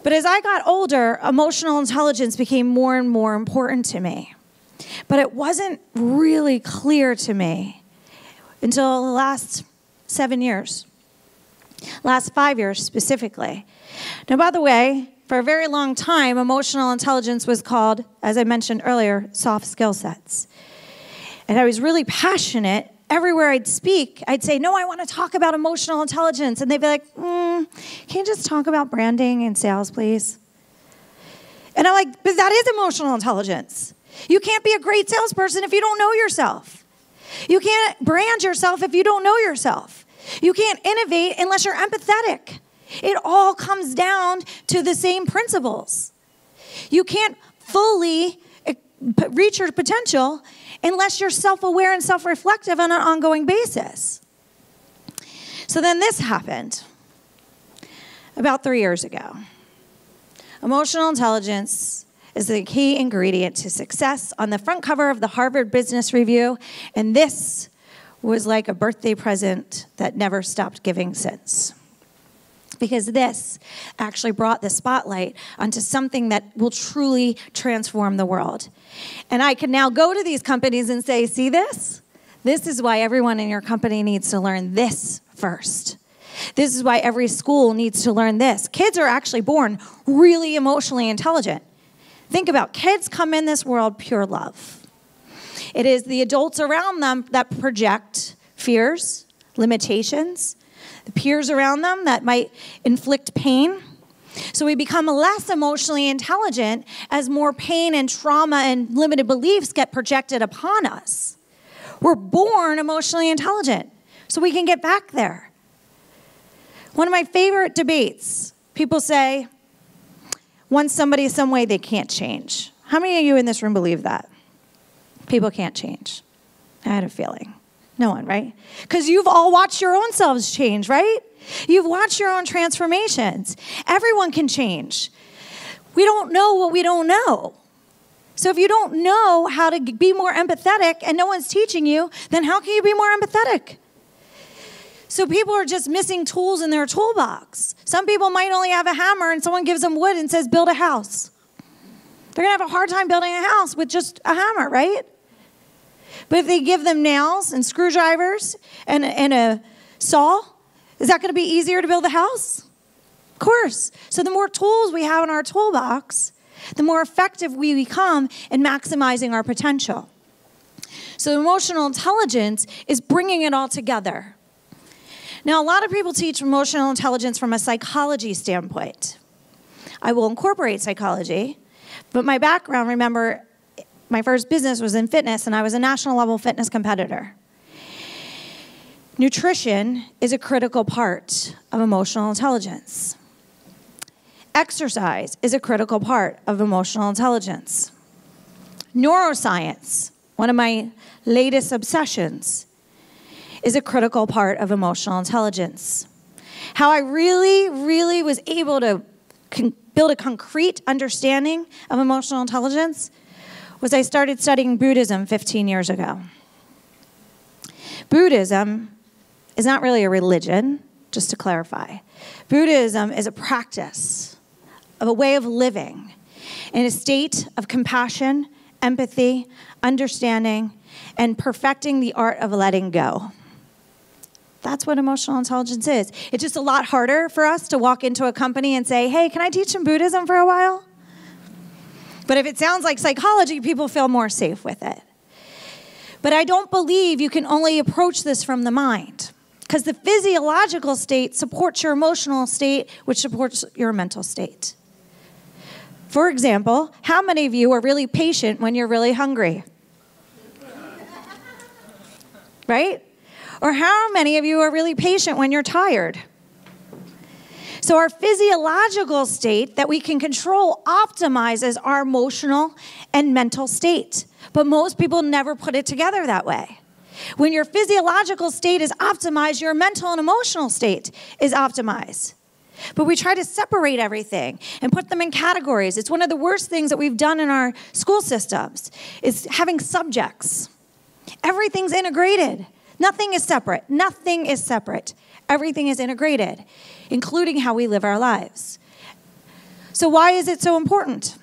But as I got older, emotional intelligence became more and more important to me. But it wasn't really clear to me until the last 7 years. Last 5 years specifically. Now, by the way, for a very long time, emotional intelligence was called, as I mentioned earlier, soft skill sets. And I was really passionate. Everywhere I'd speak, I'd say, no, I want to talk about emotional intelligence. And they'd be like, can you just talk about branding and sales, please? And I'm like, but that is emotional intelligence. You can't be a great salesperson if you don't know yourself. You can't brand yourself if you don't know yourself. You can't innovate unless you're empathetic. It all comes down to the same principles. You can't fully reach your potential unless you're self-aware and self-reflective on an ongoing basis. So then this happened about 3 years ago. Emotional intelligence is the key ingredient to success on the front cover of the Harvard Business Review, and this was like a birthday present that never stopped giving since. Because this actually brought the spotlight onto something that will truly transform the world. And I can now go to these companies and say, see this? This is why everyone in your company needs to learn this first. This is why every school needs to learn this. Kids are actually born really emotionally intelligent. Think about kids come in this world pure love. It is the adults around them that project fears, limitations, the peers around them that might inflict pain. So we become less emotionally intelligent as more pain and trauma and limited beliefs get projected upon us. We're born emotionally intelligent, so we can get back there. One of my favorite debates, people say, once somebody some way, they can't change. How many of you in this room believe that? People can't change. I had a feeling. No one, right? Because you've all watched your own selves change, right? You've watched your own transformations. Everyone can change. We don't know what we don't know. So if you don't know how to be more empathetic and no one's teaching you, then how can you be more empathetic? So people are just missing tools in their toolbox. Some people might only have a hammer and someone gives them wood and says, build a house. They're going to have a hard time building a house with just a hammer, right? But if they give them nails and screwdrivers and a saw, is that going to be easier to build the house? Of course. So the more tools we have in our toolbox, the more effective we become in maximizing our potential. So emotional intelligence is bringing it all together. Now, a lot of people teach emotional intelligence from a psychology standpoint. I will incorporate psychology, but my background, remember, my first business was in fitness, and I was a national level fitness competitor. Nutrition is a critical part of emotional intelligence. Exercise is a critical part of emotional intelligence. Neuroscience, one of my latest obsessions, is a critical part of emotional intelligence. How I really was able to build a concrete understanding of emotional intelligence was I started studying Buddhism 15 years ago. Buddhism is not really a religion, just to clarify. Buddhism is a practice of a way of living in a state of compassion, empathy, understanding, and perfecting the art of letting go. That's what emotional intelligence is. It's just a lot harder for us to walk into a company and say, hey, can I teach some Buddhism for a while? But if it sounds like psychology, people feel more safe with it. But I don't believe you can only approach this from the mind, because the physiological state supports your emotional state, which supports your mental state. For example, how many of you are really patient when you're really hungry? Right? Or how many of you are really patient when you're tired? So our physiological state that we can control optimizes our emotional and mental state. But most people never put it together that way. When your physiological state is optimized, your mental and emotional state is optimized. But we try to separate everything and put them in categories. It's one of the worst things that we've done in our school systems, is having subjects. Everything's integrated. Nothing is separate. Nothing is separate. Everything is integrated, including how we live our lives. So why is it so important?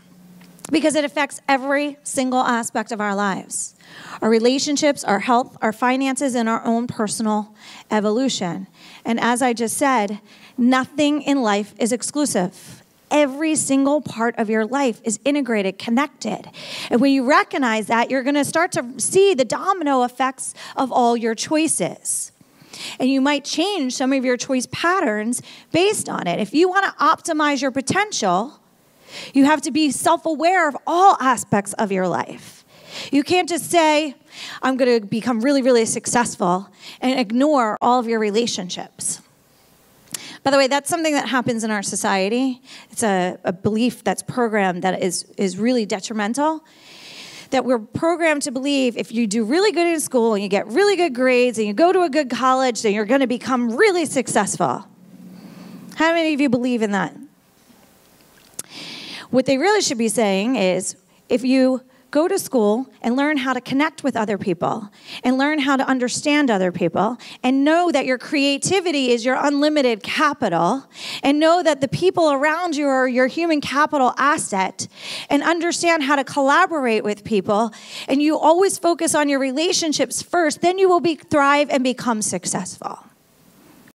Because it affects every single aspect of our lives. Our relationships, our health, our finances, and our own personal evolution. And as I just said, nothing in life is exclusive. Every single part of your life is integrated, connected. And when you recognize that, you're going to start to see the domino effects of all your choices. And you might change some of your choice patterns based on it. If you want to optimize your potential, you have to be self-aware of all aspects of your life. You can't just say, I'm going to become really, really successful and ignore all of your relationships. By the way, that's something that happens in our society. It's a belief that's programmed that is really detrimental. That we're programmed to believe if you do really good in school and you get really good grades and you go to a good college, then you're going to become really successful. How many of you believe in that? What they really should be saying is, if you go to school and learn how to connect with other people and learn how to understand other people and know that your creativity is your unlimited capital and know that the people around you are your human capital asset and understand how to collaborate with people and you always focus on your relationships first, then you will thrive and become successful.